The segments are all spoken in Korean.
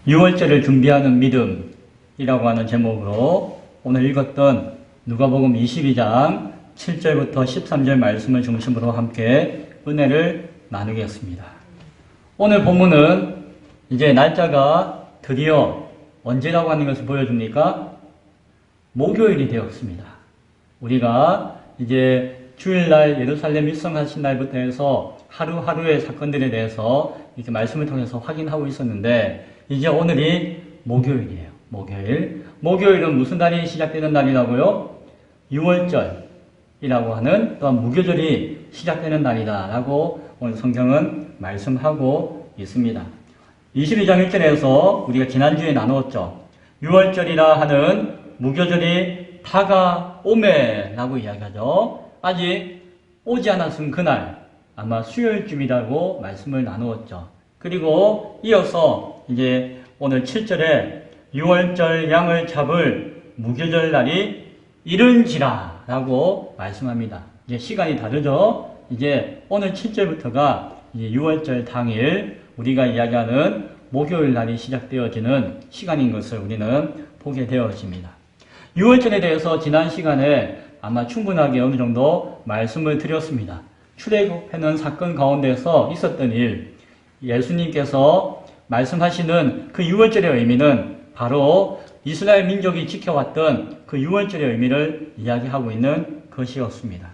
6월절을 준비하는 믿음이라고 하는 제목으로 오늘 읽었던 누가복음 22장 7절부터 13절 말씀을 중심으로 함께 은혜를 나누겠습니다. 오늘 본문은 이제 날짜가 드디어 언제라고 하는 것을 보여줍니까? 목요일이 되었습니다. 우리가 이제 주일날 예루살렘 입성하신 날부터 해서 하루하루의 사건들에 대해서 이렇게 말씀을 통해서 확인하고 있었는데 이제 오늘이 목요일이에요. 목요일은 무슨 날이 시작되는 날이라고요? 6월절이라고 하는 또한 무교절이 시작되는 날이다 라고 오늘 성경은 말씀하고 있습니다. 22장 1절에서 우리가 지난주에 나누었죠. 6월절이라 하는 무교절이 다가오매 라고 이야기하죠. 아직 오지 않았은 그날 아마 수요일쯤이라고 말씀을 나누었죠. 그리고 이어서 이제 오늘 7절에 6월절 양을 잡을 무교절 날이 이른지라 라고 말씀합니다. 이제 시간이 다르죠. 이제 오늘 7절부터가 이제 6월절 당일 우리가 이야기하는 목요일 날이 시작되어지는 시간인 것을 우리는 보게 되어집니다. 6월절에 대해서 지난 시간에 아마 충분하게 어느 정도 말씀을 드렸습니다. 출애굽하는 사건 가운데서 있었던 일, 예수님께서 말씀하시는 그 6월절의 의미는 바로 이스라엘 민족이 지켜왔던 그 6월절의 의미를 이야기하고 있는 것이었습니다.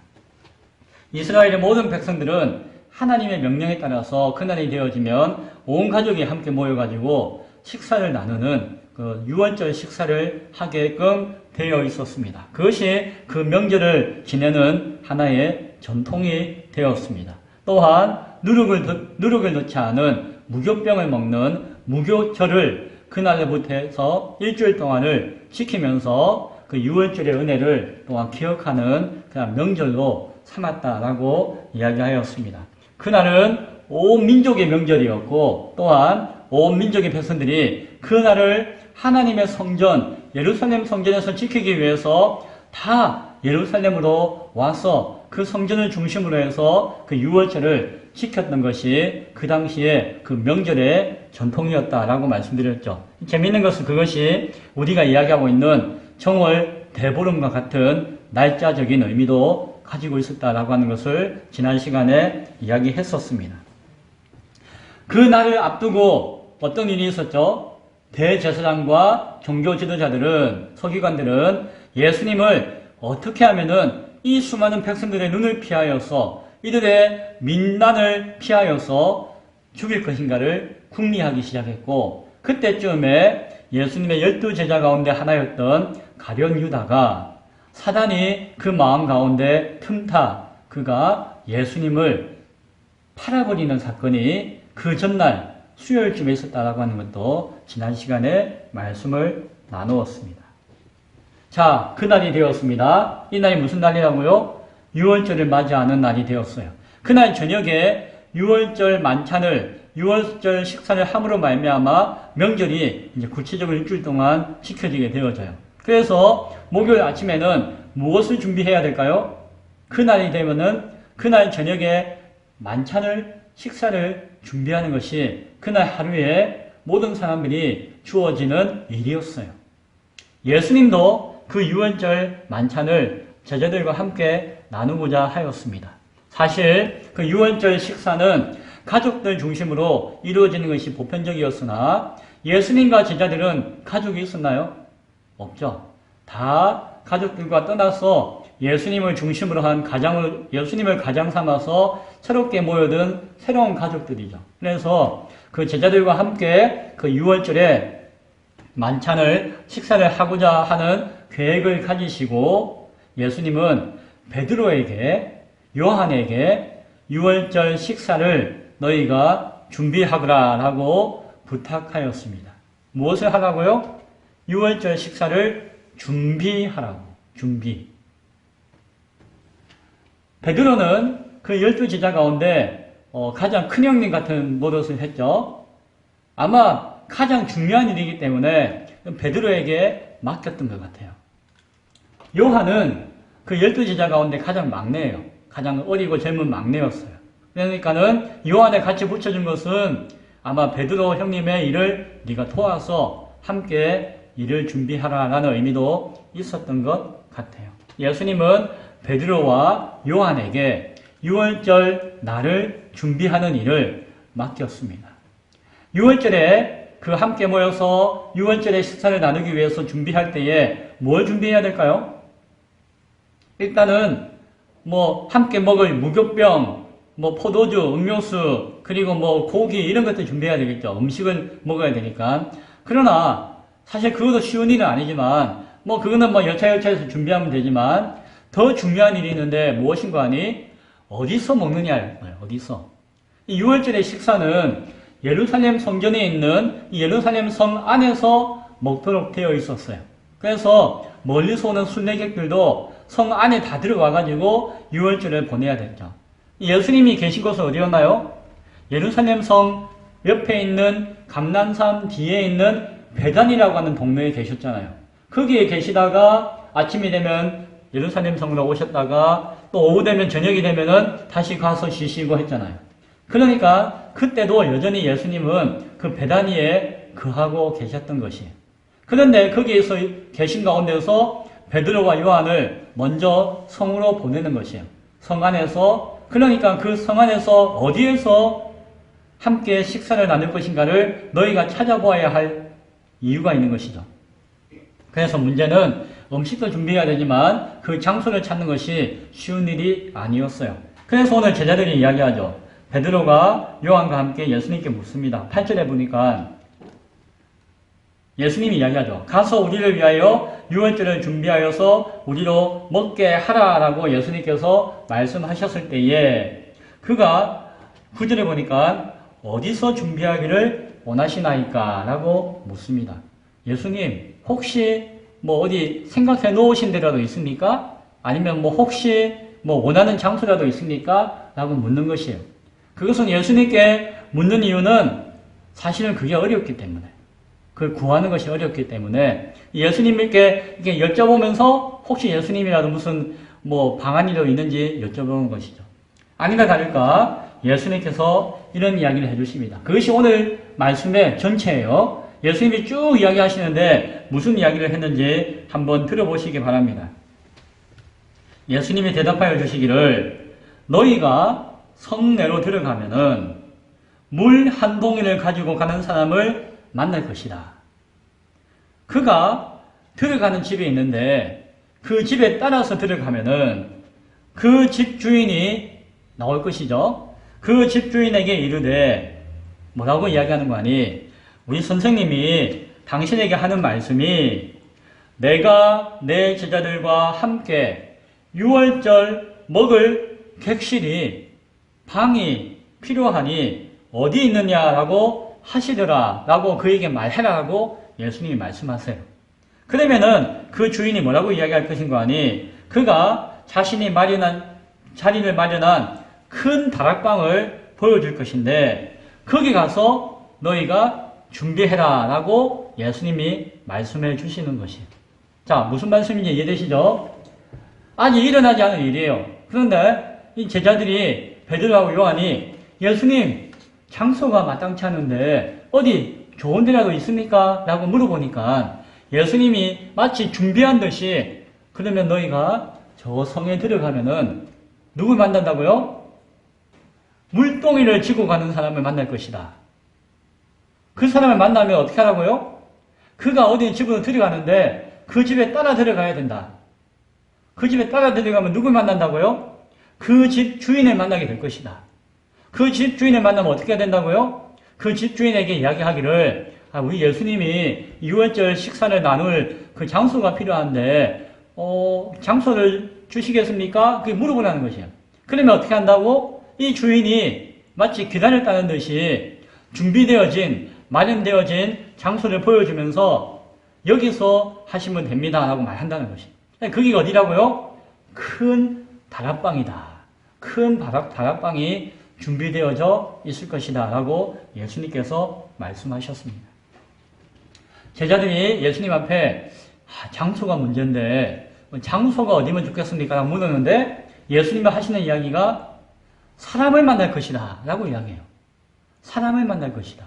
이스라엘의 모든 백성들은 하나님의 명령에 따라서 그날이 되어지면 온 가족이 함께 모여가지고 식사를 나누는 그 6월절 식사를 하게끔 되어 있었습니다. 그것이 그 명절을 지내는 하나의 전통이 되었습니다. 또한 누룩을 넣지 않은 무교병을 먹는 무교절을 그날부터 해서 일주일 동안을 지키면서 그 6월절의 은혜를 또한 기억하는 그냥 명절로 삼았다라고 이야기하였습니다. 그날은 온 민족의 명절이었고 또한 온 민족의 백성들이 그날을 하나님의 성전 예루살렘 성전에서 지키기 위해서 다 예루살렘으로 와서 그 성전을 중심으로 해서 그 6월절을 지켰던 것이 그 당시에 그 명절의 전통이었다라고 말씀드렸죠. 재미있는 것은 그것이 우리가 이야기하고 있는 정월 대보름과 같은 날짜적인 의미도 가지고 있었다라고 하는 것을 지난 시간에 이야기했었습니다. 그 날을 앞두고 어떤 일이 있었죠? 대제사장과 종교 지도자들은, 서기관들은 예수님을 어떻게 하면은 이 수많은 백성들의 눈을 피하여서 이들의 민난을 피하여서 죽일 것인가를 궁리하기 시작했고, 그때쯤에 예수님의 12제자 가운데 하나였던 가룟 유다가 사단이 그 마음 가운데 틈타 그가 예수님을 팔아버리는 사건이 그 전날 수요일쯤에 있었다라고 하는 것도 지난 시간에 말씀을 나누었습니다. 자, 그날이 되었습니다. 이 날이 무슨 날이라고요? 6월절을 맞이하는 날이 되었어요. 그날 저녁에 6월절 만찬을 6월절 식사를 함으로 말미암아 명절이 이제 구체적으로 일주일 동안 지켜지게 되어져요. 그래서 목요일 아침에는 무엇을 준비해야 될까요? 그날이 되면은 그날 저녁에 만찬을 식사를 준비하는 것이 그날 하루에 모든 사람들이 주어지는 일이었어요. 예수님도 그 6월절 만찬을 제자들과 함께 나누고자 하였습니다. 사실 그 6월절 식사는 가족들 중심으로 이루어지는 것이 보편적이었으나 예수님과 제자들은 가족이 있었나요? 없죠. 다 가족들과 떠나서 예수님을 중심으로 한 예수님을 가장 삼아서 새롭게 모여든 새로운 가족들이죠. 그래서 그 제자들과 함께 그 6월절에 만찬을 식사를 하고자 하는 계획을 가지시고 예수님은 베드로에게 요한에게 6월절 식사를 너희가 준비하거라 라고 부탁하였습니다. 무엇을 하라고요? 6월절 식사를 준비하라고. 준비. 베드로는 그 12제자 가운데 가장 큰 형님 같은 노릇을 했죠. 아마 가장 중요한 일이기 때문에 베드로에게 맡겼던 것 같아요. 요한은 그 12제자 가운데 가장 막내예요. 가장 어리고 젊은 막내였어요. 그러니까는 요한에 같이 붙여준 것은 아마 베드로 형님의 일을 네가 도와서 함께 일을 준비하라라는 의미도 있었던 것 같아요. 예수님은 베드로와 요한에게 유월절 날을 준비하는 일을 맡겼습니다. 유월절에 그 함께 모여서 유월절의 식사를 나누기 위해서 준비할 때에 뭘 준비해야 될까요? 일단은 함께 먹을 무교병, 포도주, 음료수, 그리고 고기 이런 것들 준비해야 되겠죠. 음식을 먹어야 되니까. 그러나 사실 그것도 쉬운 일은 아니지만 그거는 여차여차해서 준비하면 되지만 더 중요한 일이 있는데 무엇인가 하니 어디서 먹느냐예요. 어디서. 이 유월절의 식사는 예루살렘 성전에 있는 예루살렘 성 안에서 먹도록 되어 있었어요. 그래서 멀리서 오는 순례객들도 성 안에 다 들어와가지고 유월절을 보내야 됐죠. 예수님이 계신 곳은 어디였나요? 예루살렘 성 옆에 있는 감난산 뒤에 있는 베단이라고 하는 동네에 계셨잖아요. 거기에 계시다가 아침이 되면 예루살렘 성으로 오셨다가 또 오후 되면 저녁이 되면은 다시 가서 쉬시고 했잖아요. 그러니까 그때도 여전히 예수님은 그 베다니에 거하고 계셨던 것이에요. 그런데 거기에서 계신 가운데서 베드로와 요한을 먼저 성으로 보내는 것이에요. 성 안에서. 그러니까 그 성 안에서 어디에서 함께 식사를 나눌 것인가를 너희가 찾아보아야 할 이유가 있는 것이죠. 그래서 문제는 음식도 준비해야 되지만 그 장소를 찾는 것이 쉬운 일이 아니었어요. 그래서 오늘 제자들이 이야기하죠. 베드로가 요한과 함께 예수님께 묻습니다. 8절에 보니까 예수님이 이야기하죠. 가서 우리를 위하여 유월절을 준비하여서 우리로 먹게 하라라고 예수님께서 말씀하셨을 때에 그가 9절에 보니까 어디서 준비하기를 원하시나이까? 라고 묻습니다. 예수님, 혹시 어디 생각해 놓으신 데라도 있습니까? 아니면 혹시 원하는 장소라도 있습니까? 라고 묻는 것이에요. 그것은 예수님께 묻는 이유는 사실은 그게 어렵기 때문에, 그걸 구하는 것이 어렵기 때문에 예수님께 이렇게 여쭤보면서 혹시 예수님이라도 무슨 방안이라도 있는지 여쭤보는 것이죠. 아니나 다를까 예수님께서 이런 이야기를 해주십니다. 그것이 오늘 말씀의 전체예요. 예수님이 쭉 이야기하시는데 무슨 이야기를 했는지 한번 들어보시기 바랍니다. 예수님이 대답하여 주시기를 너희가 성내로 들어가면은 물 한 동이를 가지고 가는 사람을 만날 것이다. 그가 들어가는 집에 있는데 그 집에 따라서 들어가면은 그 집 주인이 나올 것이죠. 그 집 주인에게 이르되 뭐라고 이야기하는 거 아니? 우리 선생님이 당신에게 하는 말씀이 내가 내 제자들과 함께 유월절 먹을 객실이 방이 필요하니 어디 있느냐라고 하시더라 라고 그에게 말해라라고 예수님이 말씀하세요. 그러면은 그 주인이 뭐라고 이야기할 것인가 하니 그가 자신이 자리를 마련한 큰 다락방을 보여줄 것인데 거기 가서 너희가 준비해라 라고 예수님이 말씀해 주시는 것이에요. 자, 무슨 말씀인지 이해되시죠? 아직 일어나지 않은 일이에요. 그런데 이 제자들이 베드로하고 요한이 예수님 장소가 마땅치 않은데 어디 좋은 데라도 있습니까? 라고 물어보니까 예수님이 마치 준비한 듯이 그러면 너희가 저 성에 들어가면은 누굴 만난다고요? 물동이를 지고 가는 사람을 만날 것이다. 그 사람을 만나면 어떻게 하라고요? 그가 어디 집으로 들어가는데 그 집에 따라 들어가야 된다. 그 집에 따라 들어가면 누굴 만난다고요? 그 집 주인을 만나게 될 것이다. 그 집 주인을 만나면 어떻게 해야 된다고요? 그 집 주인에게 이야기하기를 우리 예수님이 유월절 식사를 나눌 그 장소가 필요한데 장소를 주시겠습니까? 그게 물어보라는 것이에요. 그러면 어떻게 한다고? 이 주인이 마치 기다렸다는 듯이 준비되어진 마련되어진 장소를 보여주면서 여기서 하시면 됩니다 라고 말한다는 것이에요. 거기가 어디라고요? 큰 다락방이다. 큰 다락방이 준비되어져 있을 것이다 라고 예수님께서 말씀하셨습니다. 제자들이 예수님 앞에 장소가 문제인데 장소가 어디면 좋겠습니까? 라고 물었는데 예수님이 하시는 이야기가 사람을 만날 것이다 라고 이야기해요. 사람을 만날 것이다.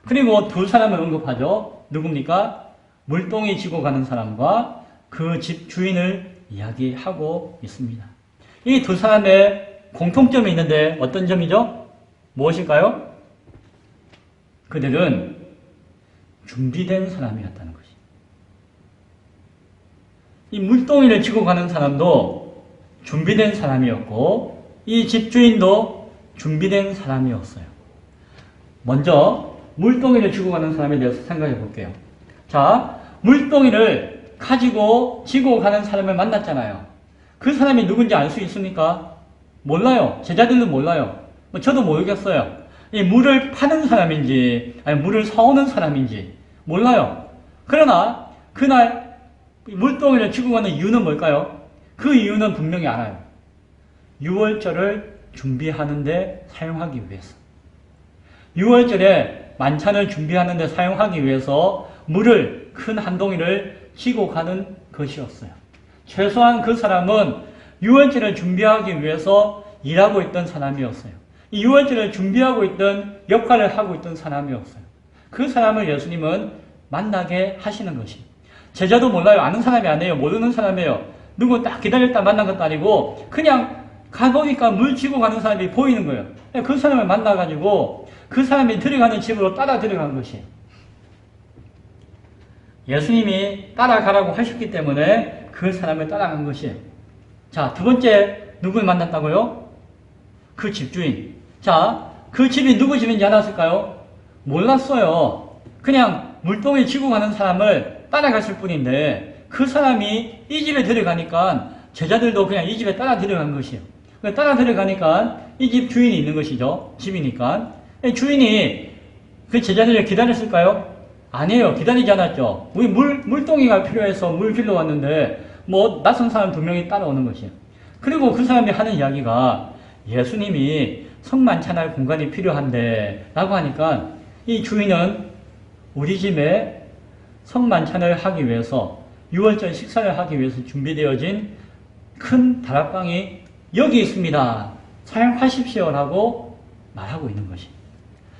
그리고 두 사람을 언급하죠. 누굽니까? 물동이 지고 가는 사람과 그 집 주인을 이야기하고 있습니다. 이 두 사람의 공통점이 있는데 어떤 점이죠? 무엇일까요? 그들은 준비된 사람이었다는 것이. 이 물동이를 지고 가는 사람도 준비된 사람이었고 이 집주인도 준비된 사람이었어요. 먼저 물동이를 지고 가는 사람에 대해서 생각해 볼게요. 자, 물동이를 가지고 지고 가는 사람을 만났잖아요. 그 사람이 누군지 알 수 있습니까? 몰라요. 제자들도 몰라요. 저도 모르겠어요. 이 물을 파는 사람인지 아니 물을 사오는 사람인지 몰라요. 그러나 그날 물동이를 지고 가는 이유는 뭘까요? 그 이유는 분명히 알아요. 유월절을 준비하는데 사용하기 위해서. 유월절에 만찬을 준비하는데 사용하기 위해서 물을 큰 한 동이를 지고 가는 것이었어요. 최소한 그 사람은 유월절을 준비하기 위해서 일하고 있던 사람이었어요. 이 유월절을 준비하고 있던 역할을 하고 있던 사람이었어요. 그 사람을 예수님은 만나게 하시는 것이. 제자도 몰라요. 아는 사람이 아니에요. 모르는 사람이에요. 누구 딱 기다렸다 만난 것도 아니고 그냥 가보니까 물 지고 가는 사람이 보이는 거예요. 그 사람을 만나가지고 그 사람이 들어가는 집으로 따라 들어간 것이. 예수님이 따라가라고 하셨기 때문에 그 사람을 따라간 것이. 자, 두 번째 누굴 만났다고요? 그 집주인. 자, 그 집이 누구 집인지 알았을까요? 몰랐어요. 그냥 물동이 지고 가는 사람을 따라갔을 뿐인데 그 사람이 이 집에 들어가니까 제자들도 그냥 이 집에 따라 들어간 것이에요. 따라 들어가니까 이 집 주인이 있는 것이죠. 집이니까. 주인이 그 제자들을 기다렸을까요? 아니에요. 기다리지 않았죠. 우리 물동이가 필요해서 물 길러 왔는데 낯선 사람 두 명이 따라오는 것이에요. 그리고 그 사람이 하는 이야기가 예수님이 성만찬할 공간이 필요한데 라고 하니까 이 주인은 우리 집에 성만찬을 하기 위해서 유월절 식사를 하기 위해서 준비되어진 큰 다락방이 여기 있습니다. 사용하십시오라고 말하고 있는 것이.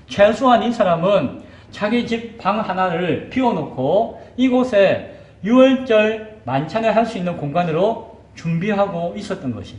최소한 이 사람은 자기 집 방 하나를 비워놓고 이곳에 유월절 만찬을 할 수 있는 공간으로 준비하고 있었던 것이.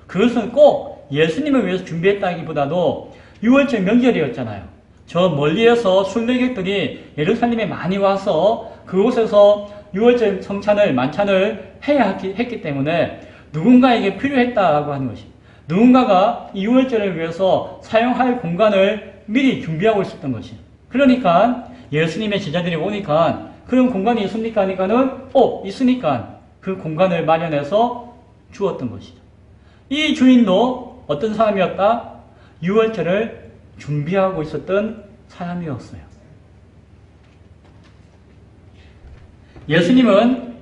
그것은 꼭 예수님을 위해서 준비했다기보다도 유월절 명절이었잖아요. 저 멀리에서 순례객들이 예루살렘에 많이 와서 그곳에서 유월절 성찬을 만찬을 해야 했기 때문에 누군가에게 필요했다라고 하는 것이. 누군가가 이 유월절을 위해서 사용할 공간을 미리 준비하고 있었던 것이. 그러니까 예수님의 제자들이 오니까 그런 공간이 있습니까? 하니까는 있으니까 그 공간을 마련해서 주었던 것이죠. 이 주인도 어떤 사람이었다? 유월절을 준비하고 있었던 사람이었어요. 예수님은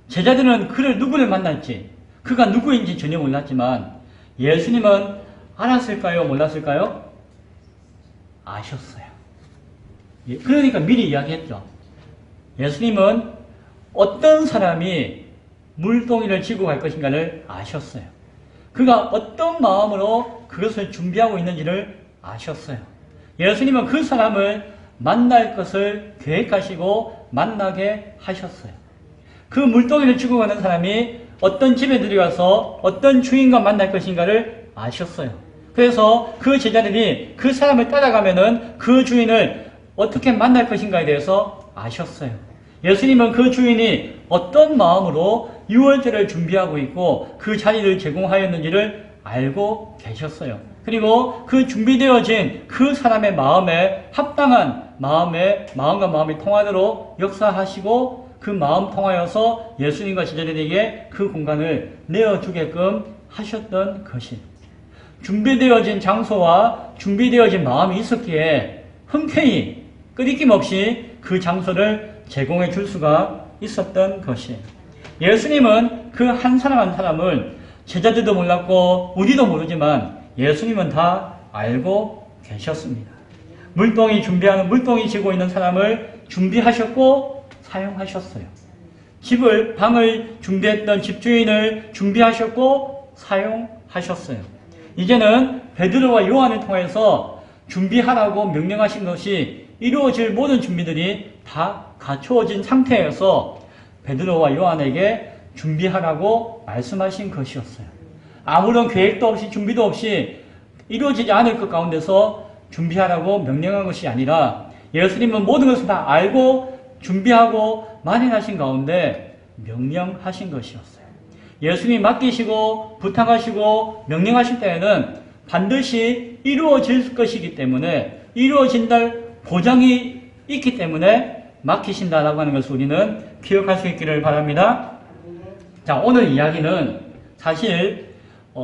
제자들은 그를 누구를 만날지 그가 누구인지 전혀 몰랐지만 예수님은 알았을까요? 몰랐을까요? 아셨어요. 그러니까 미리 이야기했죠. 예수님은 어떤 사람이 물동이를 지고 갈 것인가를 아셨어요. 그가 어떤 마음으로 그것을 준비하고 있는지를 아셨어요. 예수님은 그 사람을 만날 것을 계획하시고 만나게 하셨어요. 그 물동이를 지고 가는 사람이 어떤 집에 들어가서 어떤 주인과 만날 것인가를 아셨어요. 그래서 그 제자들이 그 사람을 따라가면은 그 주인을 어떻게 만날 것인가에 대해서 아셨어요. 예수님은 그 주인이 어떤 마음으로 유월절을 준비하고 있고 그 자리를 제공하였는지를 알고 계셨어요. 그리고 그 준비되어진 그 사람의 마음에 합당한 마음과 마음이 통하도록 역사하시고 그 마음 통하여서 예수님과 제자들에게 그 공간을 내어주게끔 하셨던 것이. 준비되어진 장소와 준비되어진 마음이 있었기에 흔쾌히 끊임 없이 그 장소를 제공해 줄 수가 있었던 것이. 예수님은 그 한 사람 한 사람을 제자들도 몰랐고 우리도 모르지만 예수님은 다 알고 계셨습니다. 물동이 지고 있는 사람을 준비하셨고 사용하셨어요. 방을 준비했던 집주인을 준비하셨고 사용하셨어요. 이제는 베드로와 요한을 통해서 준비하라고 명령하신 것이 이루어질 모든 준비들이 다 갖추어진 상태에서 베드로와 요한에게 준비하라고 말씀하신 것이었어요. 아무런 계획도 없이 준비도 없이 이루어지지 않을 것 가운데서 준비하라고 명령한 것이 아니라 예수님은 모든 것을 다 알고 준비하고 마련하신 가운데 명령하신 것이었어요. 예수님이 맡기시고 부탁하시고 명령하실 때에는 반드시 이루어질 것이기 때문에 이루어진다는 보장이 있기 때문에 맡기신다라고 하는 것을 우리는 기억할 수 있기를 바랍니다. 자, 오늘 이야기는 사실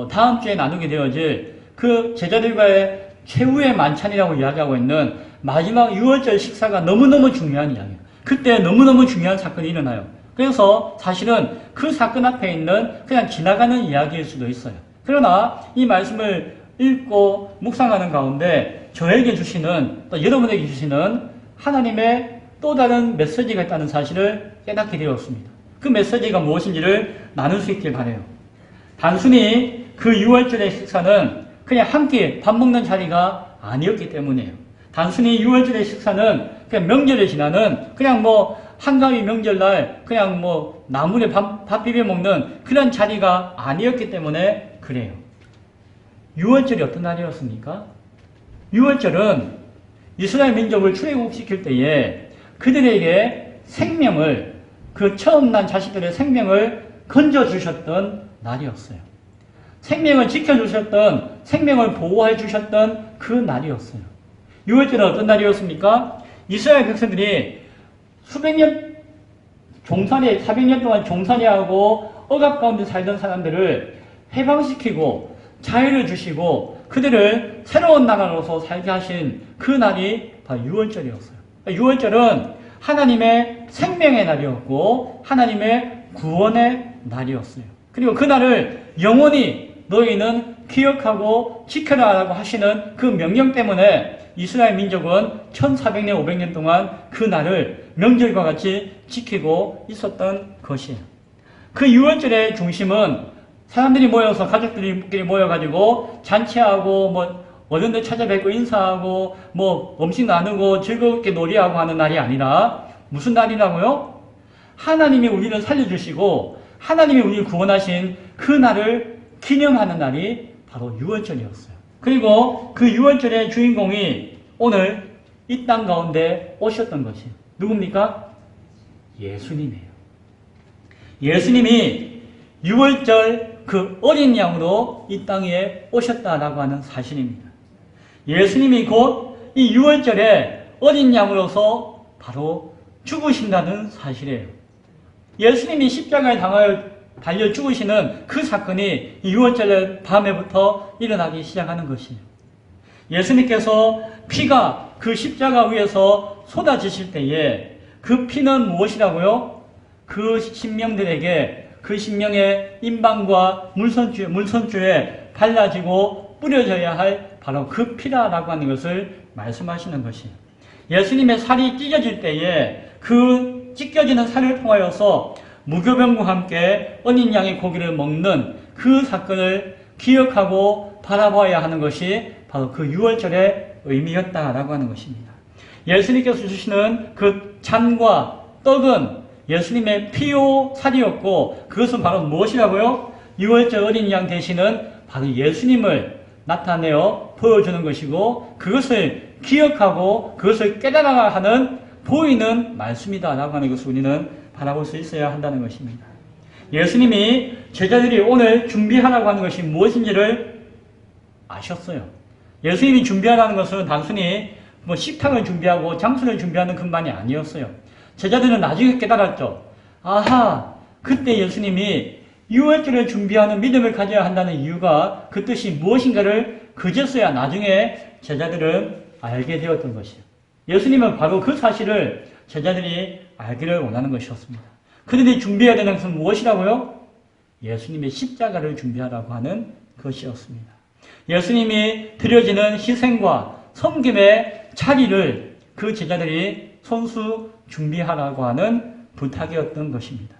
다음 주에 나누게 되어질 그 제자들과의 최후의 만찬이라고 이야기하고 있는 마지막 유월절 식사가 너무너무 중요한 이야기예요. 그때 너무너무 중요한 사건이 일어나요. 그래서 사실은 그 사건 앞에 있는 그냥 지나가는 이야기일 수도 있어요. 그러나 이 말씀을 읽고 묵상하는 가운데 저에게 주시는, 또 여러분에게 주시는 하나님의 또 다른 메시지가 있다는 사실을 깨닫게 되었습니다. 그 메시지가 무엇인지를 나눌 수 있길 바라요. 단순히 그 6월절의 식사는 그냥 한 끼 밥 먹는 자리가 아니었기 때문이에요. 단순히 6월절의 식사는 그냥 명절에 지나는 그냥 한가위 명절날 그냥 나물에 밥 비벼 먹는 그런 자리가 아니었기 때문에 그래요. 6월절이 어떤 날이었습니까? 6월절은 이스라엘 민족을 출애굽시킬 때에 그들에게 생명을, 그 처음 난 자식들의 생명을 건져주셨던 날이었어요. 생명을 지켜주셨던, 생명을 보호해 주셨던 그 날이었어요. 6월절은 어떤 날이었습니까? 이스라엘 백성들이 수백 년 400년 동안 종살이하고 억압 가운데 살던 사람들을 해방시키고 자유를 주시고 그들을 새로운 나라로서 살게 하신 그 날이 바로 6월절이었어요. 6월절은 하나님의 생명의 날이었고 하나님의 구원의 날이었어요. 그리고 그 날을 영원히 너희는 기억하고 지켜라라고 하시는 그 명령 때문에 이스라엘 민족은 1400년, 500년 동안 그 날을 명절과 같이 지키고 있었던 것이에요. 그 6월절의 중심은 사람들이 모여서, 가족들끼리 모여가지고 잔치하고 어른들 찾아뵙고 인사하고 음식 나누고 즐겁게 놀이하고 하는 날이 아니라 무슨 날이라고요? 하나님이 우리를 살려주시고 하나님이 우리를 구원하신 그 날을 기념하는 날이 바로 6월절이었어요. 그리고 그 6월절의 주인공이 오늘 이 땅 가운데 오셨던 것이에요. 누굽니까? 예수님이에요. 예수님이 6월절 그 어린 양으로 이 땅에 오셨다라고 하는 사실입니다. 예수님이 곧 이 6월절에 어린 양으로서 바로 죽으신다는 사실이에요. 예수님이 십자가에 달려 죽으시는 그 사건이 6월절 밤에부터 일어나기 시작하는 것이에요. 예수님께서 피가 그 십자가 위에서 쏟아지실 때에 그 피는 무엇이라고요? 그 신명들에게, 그 신명의 임방과 물선주에 발라지고 뿌려져야 할 바로 그 피라라고 하는 것을 말씀하시는 것이에요. 예수님의 살이 찢어질 때에 그 찢겨지는 살을 통하여서 무교병과 함께 어린 양의 고기를 먹는 그 사건을 기억하고 바라봐야 하는 것이 바로 그 6월절의 의미였다라고 하는 것입니다. 예수님께서 주시는 그 잔과 떡은 예수님의 피요 살이었고 그것은 바로 무엇이라고요? 6월절 어린 양 되시는 바로 예수님을 나타내어 보여주는 것이고 그것을 기억하고 그것을 깨달아야 하는 보이는 말씀이다라고 하는 것을 우리는 바라볼 수 있어야 한다는 것입니다. 예수님이 제자들이 오늘 준비하라고 하는 것이 무엇인지를 아셨어요. 예수님이 준비하라는 것은 단순히 식탁을 준비하고 장소를 준비하는 것만이 아니었어요. 제자들은 나중에 깨달았죠. 아하, 그때 예수님이 6월절을 준비하는 믿음을 가져야 한다는 이유가 그 뜻이 무엇인가를 그제서야 나중에 제자들은 알게 되었던 것이에요. 예수님은 바로 그 사실을 제자들이 알기를 원하는 것이었습니다. 그들이 준비해야 되는 것은 무엇이라고요? 예수님의 십자가를 준비하라고 하는 것이었습니다. 예수님이 드려지는 희생과 섬김의 자리를 그 제자들이 손수 준비하라고 하는 부탁이었던 것입니다.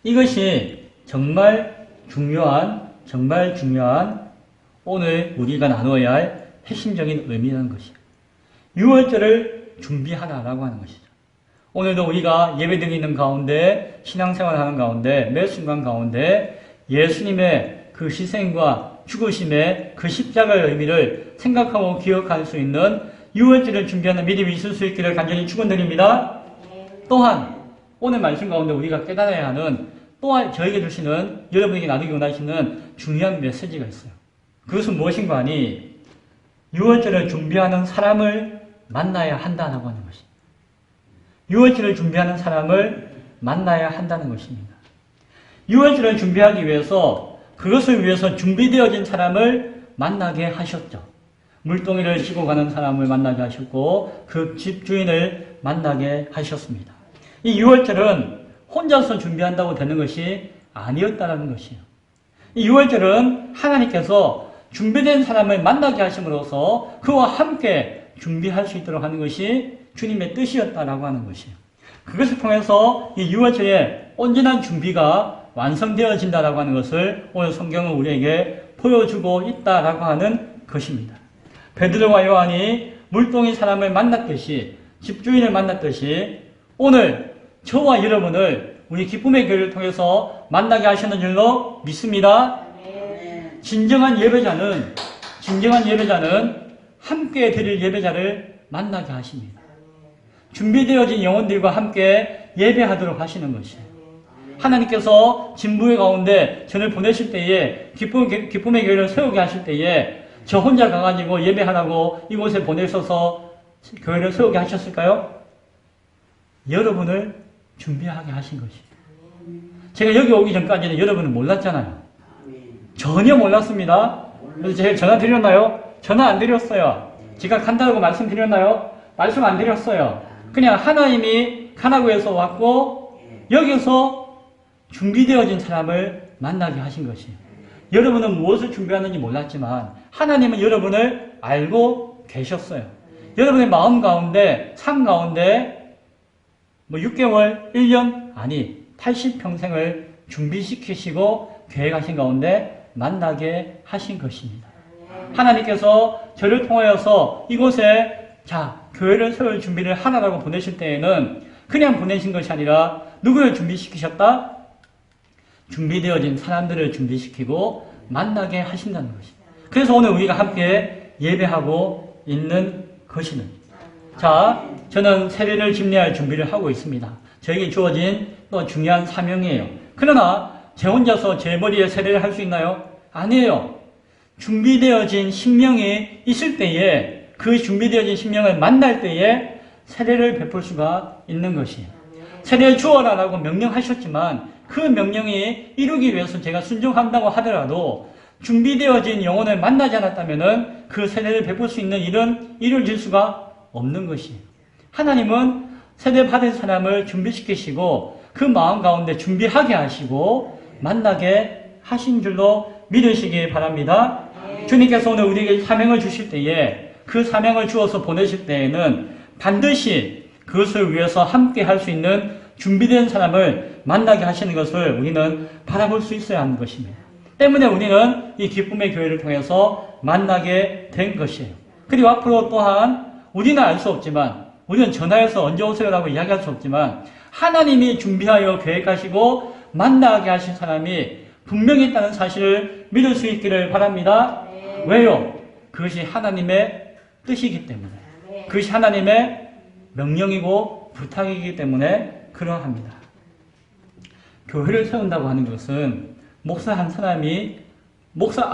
이것이 정말 중요한 오늘 우리가 나누어야 할 핵심적인 의미라는 것이에요. 유월절을 준비하라라고 하는 것이죠. 오늘도 우리가 예배드리는 가운데, 신앙생활하는 가운데, 매 순간 가운데 예수님의 그 희생과 죽으심의 그 십자가의 의미를 생각하고 기억할 수 있는 유월절을 준비하는 믿음이 있을 수 있기를 간절히 축원드립니다. 또한 오늘 말씀 가운데 우리가 깨달아야 하는 또한 저에게 주시는, 여러분에게 나누기 원하시는 중요한 메시지가 있어요. 그것은 무엇인가 하니 유월절을 준비하는 사람을 만나야 한다는 것입니다. 유월절을 준비하는 사람을 만나야 한다는 것입니다. 유월절을 준비하기 위해서, 그것을 위해서 준비되어진 사람을 만나게 하셨죠. 물동이를 싣고 가는 사람을 만나게 하셨고 그 집 주인을 만나게 하셨습니다. 이 유월절은 혼자서 준비한다고 되는 것이 아니었다는 것이에요. 이 유월절은 하나님께서 준비된 사람을 만나게 하심으로써 그와 함께 준비할 수 있도록 하는 것이 주님의 뜻이었다라고 하는 것이에요. 그것을 통해서 이 유월절의 온전한 준비가 완성되어진다라고 하는 것을 오늘 성경은 우리에게 보여주고 있다라고 하는 것입니다. 베드로와 요한이 물동이 사람을 만났듯이, 집주인을 만났듯이 오늘 저와 여러분을 우리 기쁨의 교회를 통해서 만나게 하시는 줄로 믿습니다. 진정한 예배자는 함께 드릴 예배자를 만나게 하십니다. 준비되어진 영혼들과 함께 예배하도록 하시는 것이에요. 하나님께서 진부의 가운데 저를 보내실 때에, 기쁨의 교회를 세우게 하실 때에 저 혼자 가가지고 예배하라고 이곳에 보내셔서 교회를 세우게 하셨을까요? 여러분을 준비하게 하신 것이에요. 제가 여기 오기 전까지는 여러분은 몰랐잖아요. 전혀 몰랐습니다. 그래서 제가 전화 드렸나요? 전화 안 드렸어요. 제가 간다고 말씀드렸나요? 말씀 안 드렸어요. 그냥 하나님이 가라고 해서 왔고 여기서 준비되어진 사람을 만나게 하신 것이에요. 여러분은 무엇을 준비하는지 몰랐지만 하나님은 여러분을 알고 계셨어요. 여러분의 마음 가운데, 삶 가운데 6개월, 1년, 아니 80평생을 준비시키시고 계획하신 가운데 만나게 하신 것입니다. 하나님께서 저를 통하여서 이곳에 교회를 세울 준비를 하라고 보내실 때에는 그냥 보내신 것이 아니라 누구를 준비시키셨다? 준비되어진 사람들을 준비시키고 만나게 하신다는 것입니다. 그래서 오늘 우리가 함께 예배하고 있는 것이는, 저는 세례를 집례할 준비를 하고 있습니다. 저에게 주어진 또 중요한 사명이에요. 그러나 제 혼자서 제 머리에 세례를 할 수 있나요? 아니에요. 준비되어진 신명이 있을 때에, 그 준비되어진 신명을 만날 때에 세례를 베풀 수가 있는 것이에요. 세례를 주어라라고 명령하셨지만 그 명령이 이루기 위해서 제가 순종한다고 하더라도 준비되어진 영혼을 만나지 않았다면 그 세례를 베풀 수 있는 일은 이루어질 수가 없는 것이에요. 하나님은 세례 받은 사람을 준비시키시고 그 마음 가운데 준비하게 하시고 만나게 하신 줄로 믿으시기 바랍니다. 주님께서 오늘 우리에게 사명을 주실 때에, 그 사명을 주어서 보내실 때에는 반드시 그것을 위해서 함께 할 수 있는 준비된 사람을 만나게 하시는 것을 우리는 바라볼 수 있어야 하는 것입니다. 때문에 우리는 이 기쁨의 교회를 통해서 만나게 된 것이에요. 그리고 앞으로 또한 우리는 알 수 없지만, 우리는 전화해서 언제 오세요라고 이야기할 수 없지만 하나님이 준비하여 계획하시고 만나게 하신 사람이 분명히 있다는 사실을 믿을 수 있기를 바랍니다. 왜요? 그것이 하나님의 뜻이기 때문에, 그것이 하나님의 명령이고 부탁이기 때문에 그러합니다. 교회를 세운다고 하는 것은 목사 한 사람이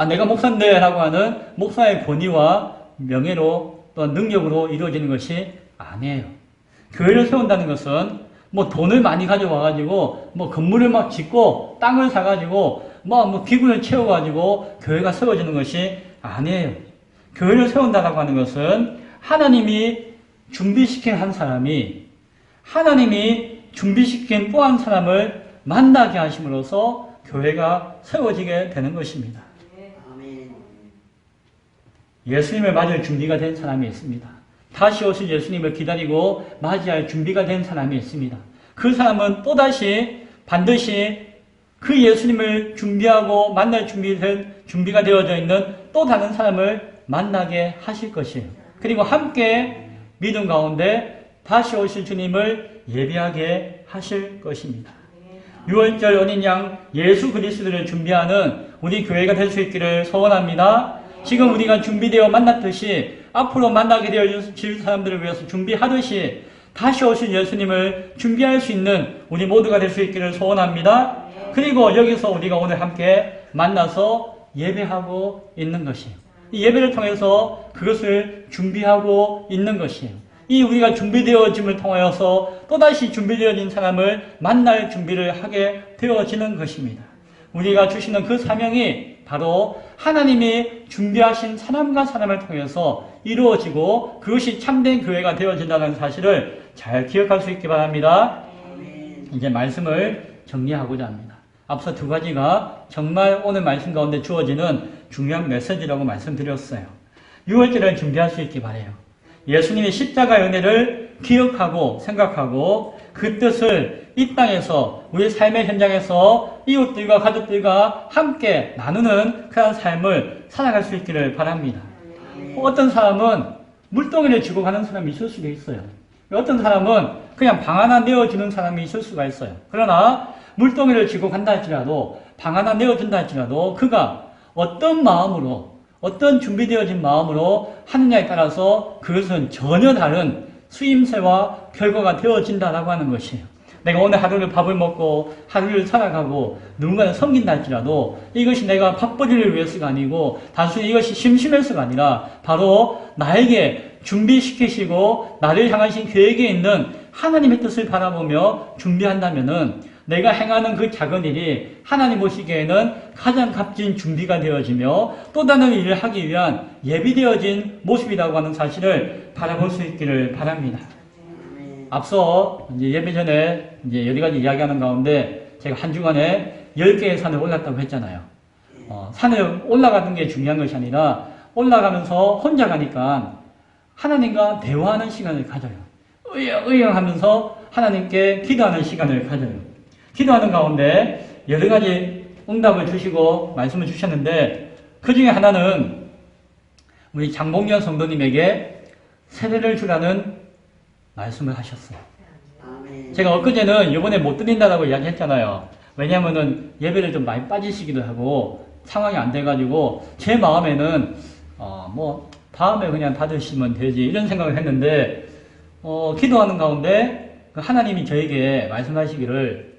내가 목사인데 라고 하는 목사의 권위와 명예로 또한 능력으로 이루어지는 것이 아니에요. 교회를 세운다는 것은 돈을 많이 가져와가지고 건물을 막 짓고 땅을 사가지고 기구를 채워가지고 교회가 세워지는 것이 아니에요. 교회를 세운다라고 하는 것은 하나님이 준비시킨 한 사람이, 하나님이 준비시킨 또 한 사람을 만나게 하심으로써 교회가 세워지게 되는 것입니다. 예수님을 맞을 준비가 된 사람이 있습니다. 다시 오실 예수님을 기다리고 맞이할 준비가 된 사람이 있습니다. 그 사람은 또다시 반드시 그 예수님을 준비하고 만날 준비가 되어져 있는 또 다른 사람을 만나게 하실 것이에요. 그리고 함께 믿음 가운데 다시 오실 주님을 예비하게 하실 것입니다. 6월절 어린 양 예수 그리스도를 준비하는 우리 교회가 될 수 있기를 소원합니다. 지금 우리가 준비되어 만났듯이 앞으로 만나게 되어질 사람들을 위해서 준비하듯이 다시 오실 예수님을 준비할 수 있는 우리 모두가 될 수 있기를 소원합니다. 그리고 여기서 우리가 오늘 함께 만나서 예배하고 있는 것이에요. 이 예배를 통해서 그것을 준비하고 있는 것이에요. 이 우리가 준비되어짐을 통하여서 또다시 준비되어진 사람을 만날 준비를 하게 되어지는 것입니다. 우리가 주시는 그 사명이 바로 하나님이 준비하신 사람과 사람을 통해서 이루어지고 그것이 참된 교회가 되어진다는 사실을 잘 기억할 수 있기 바랍니다. 이제 말씀을 정리하고자 합니다. 앞서 두 가지가 정말 오늘 말씀 가운데 주어지는 중요한 메시지라고 말씀드렸어요. 6월절을 준비할 수 있기 바라요. 예수님의 십자가의 은혜를 기억하고 생각하고 그 뜻을 이 땅에서 우리 삶의 현장에서 이웃들과 가족들과 함께 나누는 그런 삶을 살아갈 수 있기를 바랍니다. 어떤 사람은 물동이를 쥐고 가는 사람이 있을 수도 있어요. 어떤 사람은 그냥 방 하나 내어주는 사람이 있을 수가 있어요. 그러나 물동이를 쥐고 간다 할지라도 방 하나 내어준다 할지라도 그가 어떤 마음으로 어떤 준비되어진 마음으로 하느냐에 따라서 그것은 전혀 다른 수임새와 결과가 되어진다라고 하는 것이에요. 내가 오늘 하루를 밥을 먹고 하루를 살아가고 누군가를 섬긴다 할지라도 이것이 내가 밥벌이를 위해서가 아니고 단순히 이것이 심심해서가 아니라 바로 나에게 준비시키시고 나를 향하신 계획에 있는 하나님의 뜻을 바라보며 준비한다면은 내가 행하는 그 작은 일이 하나님 보시기에는 가장 값진 준비가 되어지며 또 다른 일을 하기 위한 예비되어진 모습이라고 하는 사실을 바라볼 수 있기를 바랍니다. 앞서 이제 예배 전에 이제 여러 가지 이야기하는 가운데 제가 한 주간에 10개의 산을 올랐다고 했잖아요. 산을 올라가는 게 중요한 것이 아니라 올라가면서 혼자 가니까 하나님과 대화하는 시간을 가져요. 의영 하면서 하나님께 기도하는 시간을 가져요. 기도하는 가운데 여러 가지 응답을 주시고 말씀을 주셨는데 그 중에 하나는 우리 장봉년 성도님에게 세례를 주라는 말씀을 하셨어요. 제가 엊그제는 이번에 못 드린다라고 이야기했잖아요. 왜냐하면은 예배를 좀 많이 빠지시기도 하고 상황이 안 돼가지고 제 마음에는 뭐 다음에 그냥 받으시면 되지 이런 생각을 했는데 기도하는 가운데 하나님이 저에게 말씀하시기를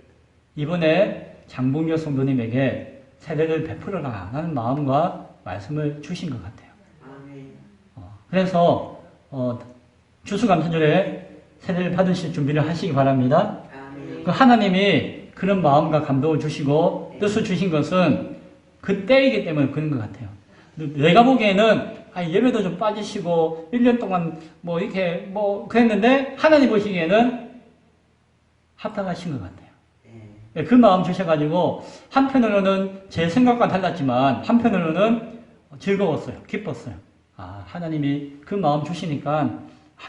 이번에 장봉녀 성도님에게 세례를 베풀어라 라는 마음과 말씀을 주신 것 같아요. 그래서 추수감사절에 세례를 받으실 준비를 하시기 바랍니다. 그 하나님이 그런 마음과 감동을 주시고 뜻을 주신 것은 그때이기 때문에 그런 것 같아요. 내가 보기에는 예배도 좀 빠지시고 1년 동안 뭐 이렇게 뭐 그랬는데 하나님 보시기에는 합당하신 것 같아요. 그 마음 주셔가지고 한편으로는 제 생각과 달랐지만 한편으로는 즐거웠어요. 기뻤어요. 하나님이 그 마음 주시니까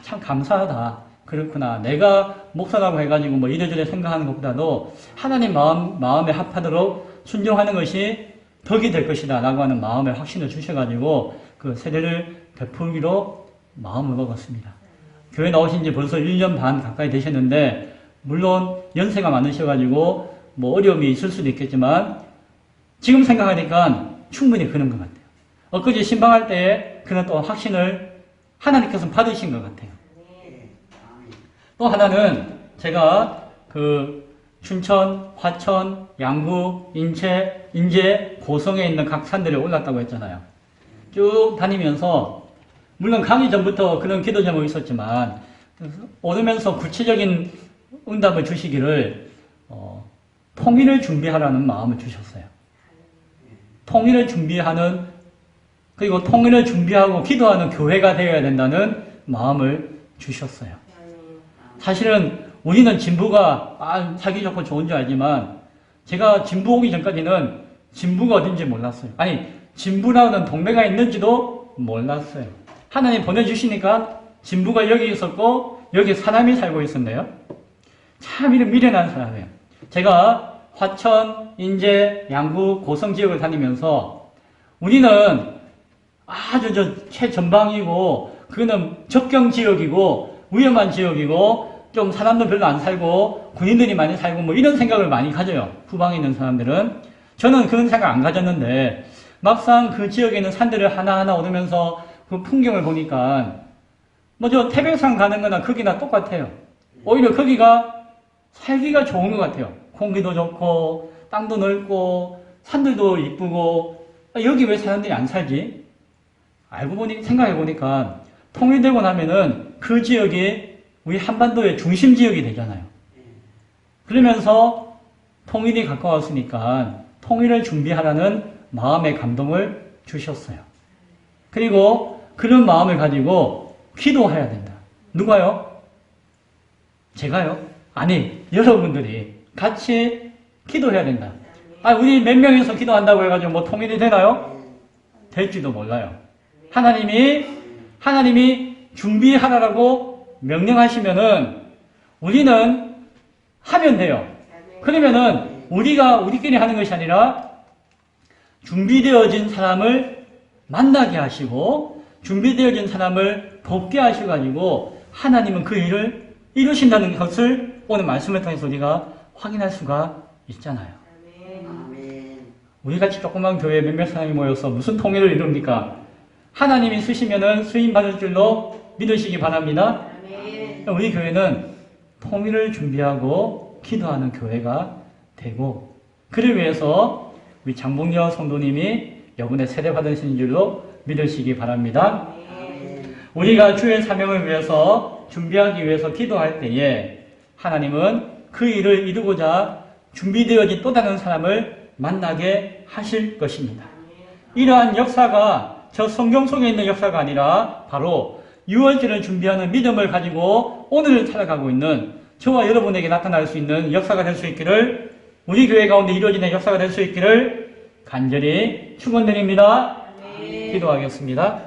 참 감사하다. 그렇구나. 내가 목사라고 해가지고 뭐 이래저래 생각하는 것보다도 하나님 마음에 합하도록 순종하는 것이 덕이 될 것이다. 라고 하는 마음의 확신을 주셔가지고 그 세례를 베풀기로 마음을 먹었습니다. 교회 나오신 지 벌써 1년 반 가까이 되셨는데 물론 연세가 많으셔가지고 뭐 어려움이 있을 수도 있겠지만 지금 생각하니까 충분히 그런 것 같아요. 엊그제 신방할 때에 그런 또 확신을 하나님께서 받으신 것 같아요. 또 하나는 제가 그 춘천, 화천, 양구, 인제, 고성에 있는 각 산들에 올랐다고 했잖아요. 쭉 다니면서 물론 가기 전부터 그런 기도 제목이 있었지만 오르면서 구체적인 응답을 주시기를 통일을 준비하라는 마음을 주셨어요. 통일을 준비하는 그리고 통일을 준비하고 기도하는 교회가 되어야 된다는 마음을 주셨어요. 사실은 우리는 진부가 살기 좋고 좋은 줄 알지만 제가 진부 오기 전까지는 진부가 어딘지 몰랐어요. 아니 진부라는 동네가 있는지도 몰랐어요. 하나님 보내주시니까 진부가 여기 있었고 여기 사람이 살고 있었네요. 참 이런 미련한 사람이에요. 제가 화천, 인제, 양구, 고성 지역을 다니면서 우리는 아주 최전방이고, 그거는 접경 지역이고, 위험한 지역이고, 좀 사람도 별로 안 살고, 군인들이 많이 살고, 뭐 이런 생각을 많이 가져요. 후방에 있는 사람들은. 저는 그런 생각 안 가졌는데, 막상 그 지역에 있는 산들을 하나하나 오르면서 그 풍경을 보니까, 뭐 저 태백산 가는 거나 거기나 똑같아요. 오히려 거기가 살기가 좋은 것 같아요. 공기도 좋고, 땅도 넓고, 산들도 이쁘고, 여기 왜 사람들이 안 살지? 생각해보니까, 통일되고 나면은 그 지역이 우리 한반도의 중심 지역이 되잖아요. 그러면서 통일이 가까웠으니까 통일을 준비하라는 마음의 감동을 주셨어요. 그리고 그런 마음을 가지고 기도해야 된다. 누가요? 제가요? 아니, 여러분들이 같이 기도해야 된다. 우리 몇 명이서 기도한다고 해가지고 뭐 통일이 되나요? 될지도 몰라요. 하나님이 준비하라고 명령하시면은 우리는 하면 돼요. 그러면은 우리가 우리끼리 하는 것이 아니라 준비되어진 사람을 만나게 하시고 준비되어진 사람을 돕게 하셔가지고 하나님은 그 일을 이루신다는 것을 오늘 말씀을 통해서 우리가 확인할 수가 있잖아요. 우리 같이 조그만 교회에 몇몇 사람이 모여서 무슨 통일을 이룹니까? 하나님이 쓰시면은 쓰임 받을 줄로 믿으시기 바랍니다. 우리 교회는 통일을 준비하고 기도하는 교회가 되고, 그를 위해서 우리 장봉여 성도님이 여분의 세례 받으신 줄로 믿으시기 바랍니다. 우리가 주의 사명을 위해서 준비하기 위해서 기도할 때에 하나님은 그 일을 이루고자 준비되어진 또 다른 사람을 만나게 하실 것입니다. 이러한 역사가 저 성경 속에 있는 역사가 아니라 바로 유월절을 준비하는 믿음을 가지고 오늘을 살아가고 있는 저와 여러분에게 나타날 수 있는 역사가 될 수 있기를, 우리 교회 가운데 이루어지는 역사가 될 수 있기를 간절히 축원드립니다. 기도하겠습니다.